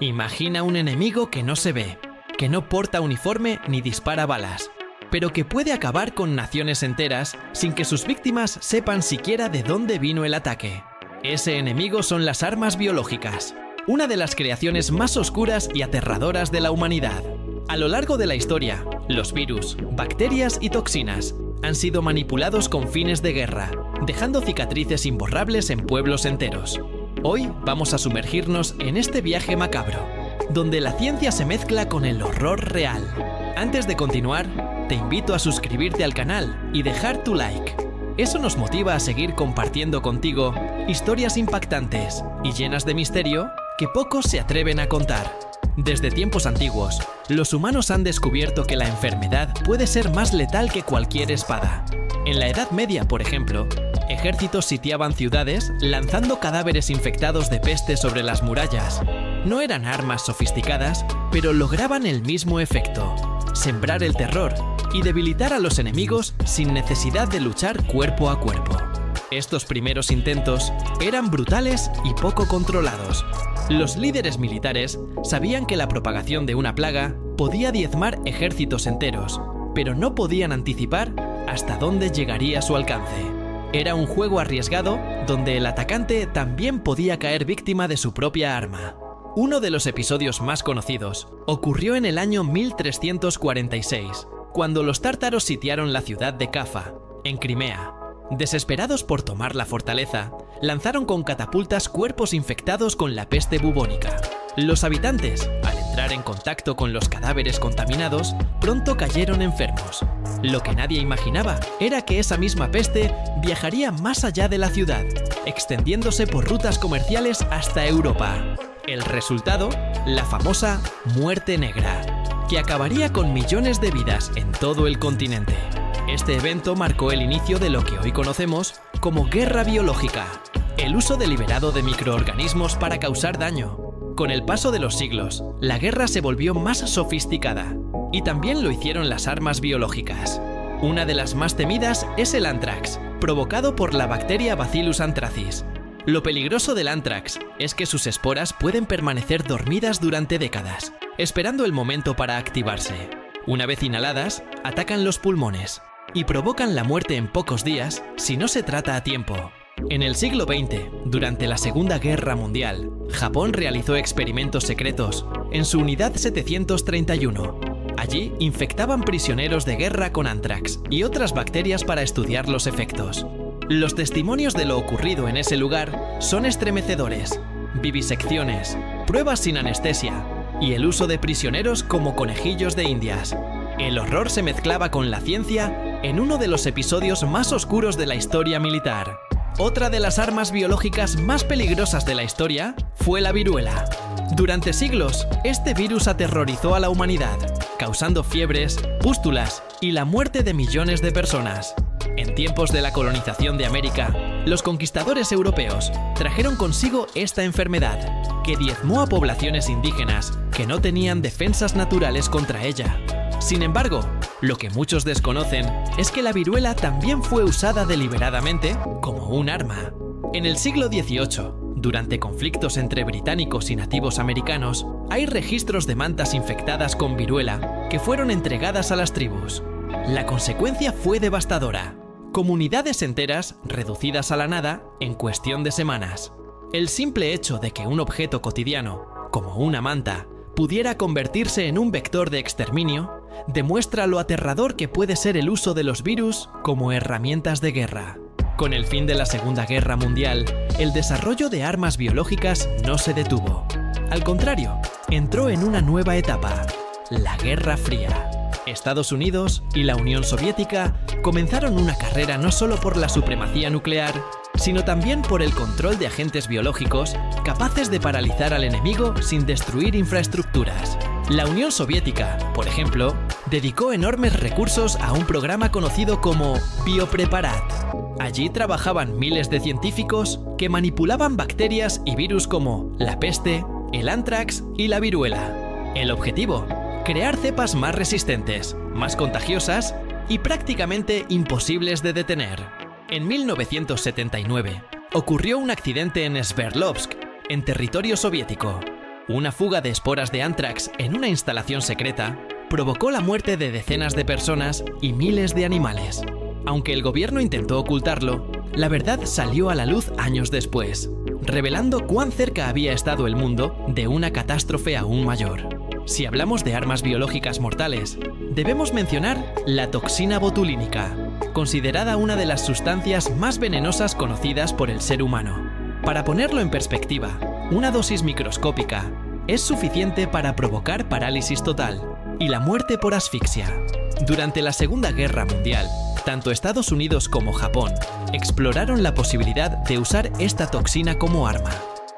Imagina un enemigo que no se ve, que no porta uniforme ni dispara balas, pero que puede acabar con naciones enteras sin que sus víctimas sepan siquiera de dónde vino el ataque. Ese enemigo son las armas biológicas, una de las creaciones más oscuras y aterradoras de la humanidad. A lo largo de la historia, los virus, bacterias y toxinas han sido manipulados con fines de guerra, dejando cicatrices imborrables en pueblos enteros. Hoy vamos a sumergirnos en este viaje macabro, donde la ciencia se mezcla con el horror real. Antes de continuar, te invito a suscribirte al canal y dejar tu like. Eso nos motiva a seguir compartiendo contigo historias impactantes y llenas de misterio que pocos se atreven a contar. Desde tiempos antiguos, los humanos han descubierto que la enfermedad puede ser más letal que cualquier espada. En la Edad Media, por ejemplo, ejércitos sitiaban ciudades lanzando cadáveres infectados de peste sobre las murallas. No eran armas sofisticadas, pero lograban el mismo efecto: sembrar el terror y debilitar a los enemigos sin necesidad de luchar cuerpo a cuerpo. Estos primeros intentos eran brutales y poco controlados. Los líderes militares sabían que la propagación de una plaga podía diezmar ejércitos enteros, pero no podían anticipar hasta dónde llegaría su alcance. Era un juego arriesgado donde el atacante también podía caer víctima de su propia arma. Uno de los episodios más conocidos ocurrió en el año 1346, cuando los tártaros sitiaron la ciudad de Cafa, en Crimea. Desesperados por tomar la fortaleza, lanzaron con catapultas cuerpos infectados con la peste bubónica. Los habitantes, al entrar en contacto con los cadáveres contaminados, pronto cayeron enfermos. Lo que nadie imaginaba era que esa misma peste viajaría más allá de la ciudad, extendiéndose por rutas comerciales hasta Europa. El resultado, la famosa Muerte Negra, que acabaría con millones de vidas en todo el continente. Este evento marcó el inicio de lo que hoy conocemos como guerra biológica, el uso deliberado de microorganismos para causar daño. Con el paso de los siglos, la guerra se volvió más sofisticada, y también lo hicieron las armas biológicas. Una de las más temidas es el ántrax, provocado por la bacteria Bacillus anthracis. Lo peligroso del ántrax es que sus esporas pueden permanecer dormidas durante décadas, esperando el momento para activarse. Una vez inhaladas, atacan los pulmones y provocan la muerte en pocos días si no se trata a tiempo. En el siglo XX, durante la Segunda Guerra Mundial, Japón realizó experimentos secretos en su unidad 731. Allí infectaban prisioneros de guerra con ántrax y otras bacterias para estudiar los efectos. Los testimonios de lo ocurrido en ese lugar son estremecedores: vivisecciones, pruebas sin anestesia y el uso de prisioneros como conejillos de indias. El horror se mezclaba con la ciencia en uno de los episodios más oscuros de la historia militar. Otra de las armas biológicas más peligrosas de la historia fue la viruela. Durante siglos, este virus aterrorizó a la humanidad, causando fiebres, pústulas y la muerte de millones de personas. En tiempos de la colonización de América, los conquistadores europeos trajeron consigo esta enfermedad, que diezmó a poblaciones indígenas que no tenían defensas naturales contra ella. Sin embargo, lo que muchos desconocen es que la viruela también fue usada deliberadamente como un arma. En el siglo XVIII, durante conflictos entre británicos y nativos americanos, hay registros de mantas infectadas con viruela que fueron entregadas a las tribus. La consecuencia fue devastadora: comunidades enteras reducidas a la nada en cuestión de semanas. El simple hecho de que un objeto cotidiano, como una manta, pudiera convertirse en un vector de exterminio, demuestra lo aterrador que puede ser el uso de los virus como herramientas de guerra. Con el fin de la Segunda Guerra Mundial, el desarrollo de armas biológicas no se detuvo. Al contrario, entró en una nueva etapa: la Guerra Fría. Estados Unidos y la Unión Soviética comenzaron una carrera no solo por la supremacía nuclear, sino también por el control de agentes biológicos capaces de paralizar al enemigo sin destruir infraestructuras. La Unión Soviética, por ejemplo, dedicó enormes recursos a un programa conocido como Biopreparat. Allí trabajaban miles de científicos que manipulaban bacterias y virus como la peste, el ántrax y la viruela. El objetivo: crear cepas más resistentes, más contagiosas y prácticamente imposibles de detener. En 1979 ocurrió un accidente en Sverdlovsk, en territorio soviético. Una fuga de esporas de ántrax en una instalación secreta provocó la muerte de decenas de personas y miles de animales. Aunque el gobierno intentó ocultarlo, la verdad salió a la luz años después, revelando cuán cerca había estado el mundo de una catástrofe aún mayor. Si hablamos de armas biológicas mortales, debemos mencionar la toxina botulínica, considerada una de las sustancias más venenosas conocidas por el ser humano. Para ponerlo en perspectiva, una dosis microscópica es suficiente para provocar parálisis total y la muerte por asfixia. Durante la Segunda Guerra Mundial, tanto Estados Unidos como Japón exploraron la posibilidad de usar esta toxina como arma.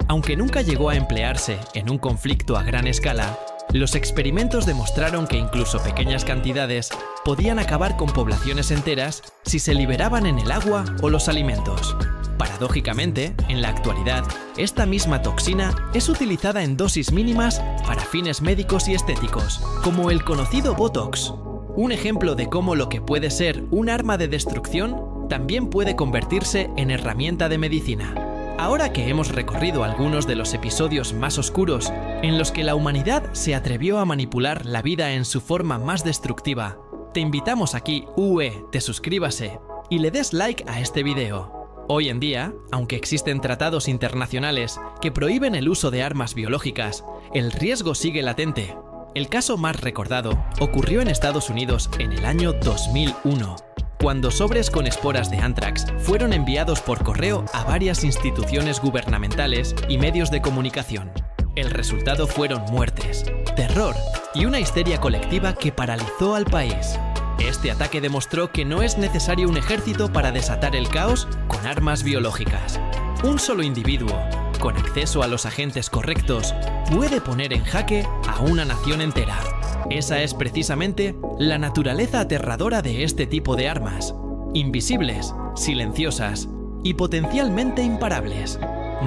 Aunque nunca llegó a emplearse en un conflicto a gran escala, los experimentos demostraron que incluso pequeñas cantidades podían acabar con poblaciones enteras si se liberaban en el agua o los alimentos. Paradójicamente, en la actualidad, esta misma toxina es utilizada en dosis mínimas para fines médicos y estéticos, como el conocido Botox. Un ejemplo de cómo lo que puede ser un arma de destrucción también puede convertirse en herramienta de medicina. Ahora que hemos recorrido algunos de los episodios más oscuros en los que la humanidad se atrevió a manipular la vida en su forma más destructiva, te invitamos aquí, te suscríbase y le des like a este video. Hoy en día, aunque existen tratados internacionales que prohíben el uso de armas biológicas, el riesgo sigue latente. El caso más recordado ocurrió en Estados Unidos en el año 2001. Cuando sobres con esporas de ántrax fueron enviados por correo a varias instituciones gubernamentales y medios de comunicación. El resultado fueron muertes, terror y una histeria colectiva que paralizó al país. Este ataque demostró que no es necesario un ejército para desatar el caos con armas biológicas. Un solo individuo, con acceso a los agentes correctos, puede poner en jaque a una nación entera. Esa es precisamente la naturaleza aterradora de este tipo de armas, invisibles, silenciosas y potencialmente imparables.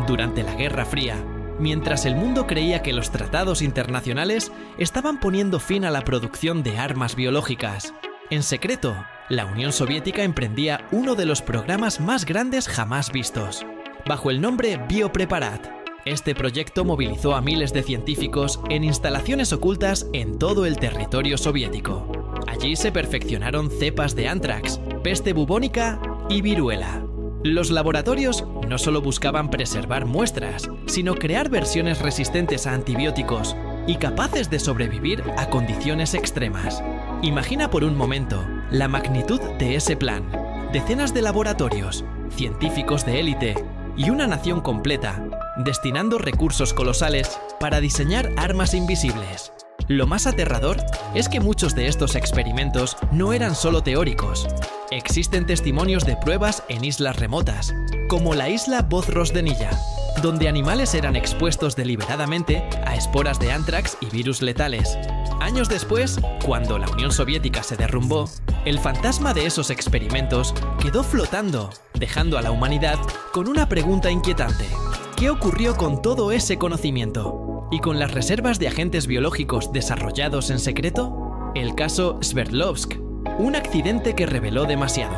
Durante la Guerra Fría, mientras el mundo creía que los tratados internacionales estaban poniendo fin a la producción de armas biológicas, en secreto, la Unión Soviética emprendía uno de los programas más grandes jamás vistos, bajo el nombre Biopreparat. Este proyecto movilizó a miles de científicos en instalaciones ocultas en todo el territorio soviético. Allí se perfeccionaron cepas de ántrax, peste bubónica y viruela. Los laboratorios no solo buscaban preservar muestras, sino crear versiones resistentes a antibióticos y capaces de sobrevivir a condiciones extremas. Imagina por un momento la magnitud de ese plan. Decenas de laboratorios, científicos de élite y una nación completa, destinando recursos colosales para diseñar armas invisibles. Lo más aterrador es que muchos de estos experimentos no eran solo teóricos. Existen testimonios de pruebas en islas remotas, como la isla Bozrosdenilla, donde animales eran expuestos deliberadamente a esporas de ántrax y virus letales. Años después, cuando la Unión Soviética se derrumbó, el fantasma de esos experimentos quedó flotando, dejando a la humanidad con una pregunta inquietante. ¿Qué ocurrió con todo ese conocimiento? ¿Y con las reservas de agentes biológicos desarrollados en secreto? El caso Sverdlovsk, un accidente que reveló demasiado.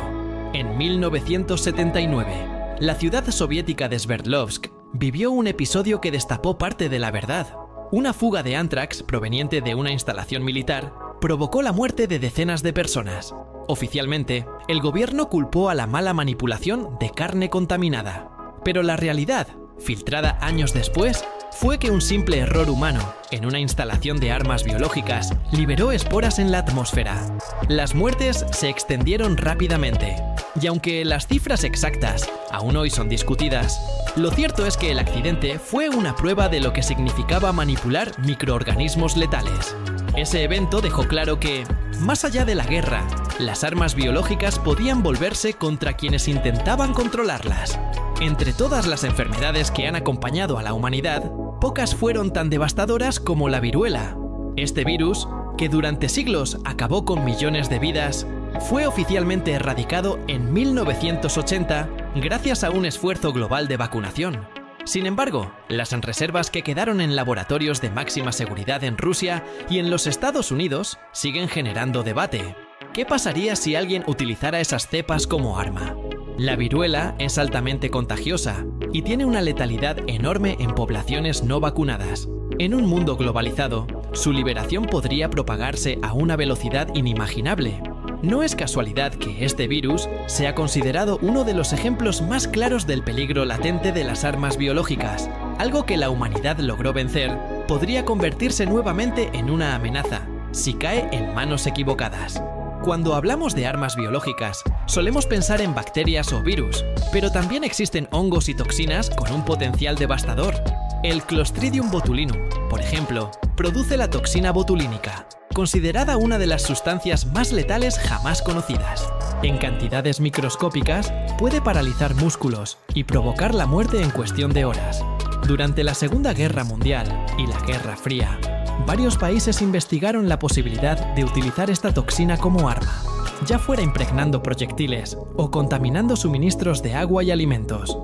En 1979, la ciudad soviética de Sverdlovsk vivió un episodio que destapó parte de la verdad. Una fuga de ántrax proveniente de una instalación militar provocó la muerte de decenas de personas. Oficialmente, el gobierno culpó a la mala manipulación de carne contaminada. Pero la realidad, filtrada años después, fue que un simple error humano en una instalación de armas biológicas liberó esporas en la atmósfera. Las muertes se extendieron rápidamente, y aunque las cifras exactas aún hoy son discutidas, lo cierto es que el accidente fue una prueba de lo que significaba manipular microorganismos letales. Ese evento dejó claro que, más allá de la guerra, las armas biológicas podían volverse contra quienes intentaban controlarlas. Entre todas las enfermedades que han acompañado a la humanidad, pocas fueron tan devastadoras como la viruela. Este virus, que durante siglos acabó con millones de vidas, fue oficialmente erradicado en 1980 gracias a un esfuerzo global de vacunación. Sin embargo, las reservas que quedaron en laboratorios de máxima seguridad en Rusia y en los Estados Unidos siguen generando debate. ¿Qué pasaría si alguien utilizara esas cepas como arma? La viruela es altamente contagiosa y tiene una letalidad enorme en poblaciones no vacunadas. En un mundo globalizado, su liberación podría propagarse a una velocidad inimaginable. No es casualidad que este virus sea considerado uno de los ejemplos más claros del peligro latente de las armas biológicas. Algo que la humanidad logró vencer podría convertirse nuevamente en una amenaza, si cae en manos equivocadas. Cuando hablamos de armas biológicas, solemos pensar en bacterias o virus, pero también existen hongos y toxinas con un potencial devastador. El Clostridium botulinum, por ejemplo, produce la toxina botulínica, considerada una de las sustancias más letales jamás conocidas. En cantidades microscópicas, puede paralizar músculos y provocar la muerte en cuestión de horas. Durante la Segunda Guerra Mundial y la Guerra Fría, varios países investigaron la posibilidad de utilizar esta toxina como arma, ya fuera impregnando proyectiles o contaminando suministros de agua y alimentos.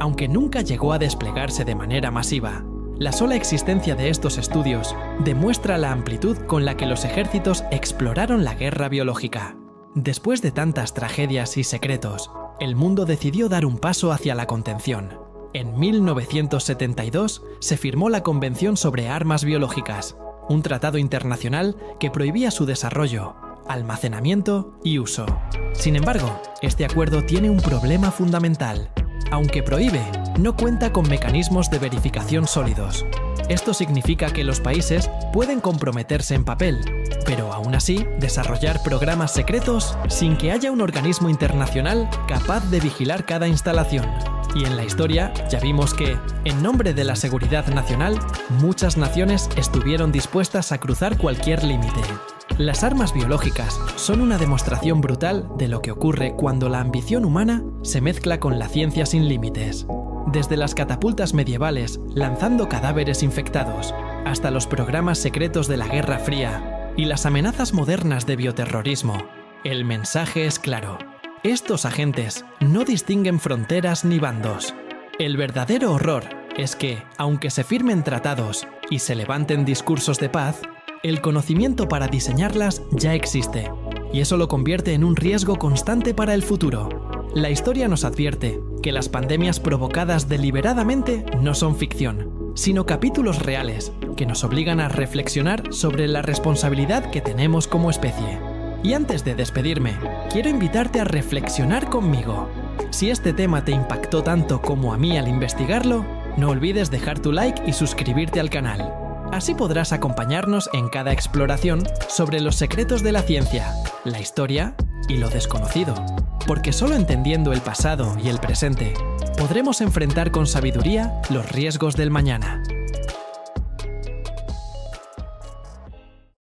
Aunque nunca llegó a desplegarse de manera masiva, la sola existencia de estos estudios demuestra la amplitud con la que los ejércitos exploraron la guerra biológica. Después de tantas tragedias y secretos, el mundo decidió dar un paso hacia la contención. En 1972 se firmó la Convención sobre Armas Biológicas, un tratado internacional que prohibía su desarrollo, almacenamiento y uso. Sin embargo, este acuerdo tiene un problema fundamental. Aunque prohíbe, no cuenta con mecanismos de verificación sólidos. Esto significa que los países pueden comprometerse en papel, pero aún así desarrollar programas secretos sin que haya un organismo internacional capaz de vigilar cada instalación. Y en la historia ya vimos que, en nombre de la seguridad nacional, muchas naciones estuvieron dispuestas a cruzar cualquier límite. Las armas biológicas son una demostración brutal de lo que ocurre cuando la ambición humana se mezcla con la ciencia sin límites. Desde las catapultas medievales lanzando cadáveres infectados, hasta los programas secretos de la Guerra Fría y las amenazas modernas de bioterrorismo, el mensaje es claro. Estos agentes no distinguen fronteras ni bandos. El verdadero horror es que, aunque se firmen tratados y se levanten discursos de paz, el conocimiento para diseñarlas ya existe, y eso lo convierte en un riesgo constante para el futuro. La historia nos advierte que las pandemias provocadas deliberadamente no son ficción, sino capítulos reales que nos obligan a reflexionar sobre la responsabilidad que tenemos como especie. Y antes de despedirme, quiero invitarte a reflexionar conmigo. Si este tema te impactó tanto como a mí al investigarlo, no olvides dejar tu like y suscribirte al canal. Así podrás acompañarnos en cada exploración sobre los secretos de la ciencia, la historia y lo desconocido. Porque solo entendiendo el pasado y el presente, podremos enfrentar con sabiduría los riesgos del mañana.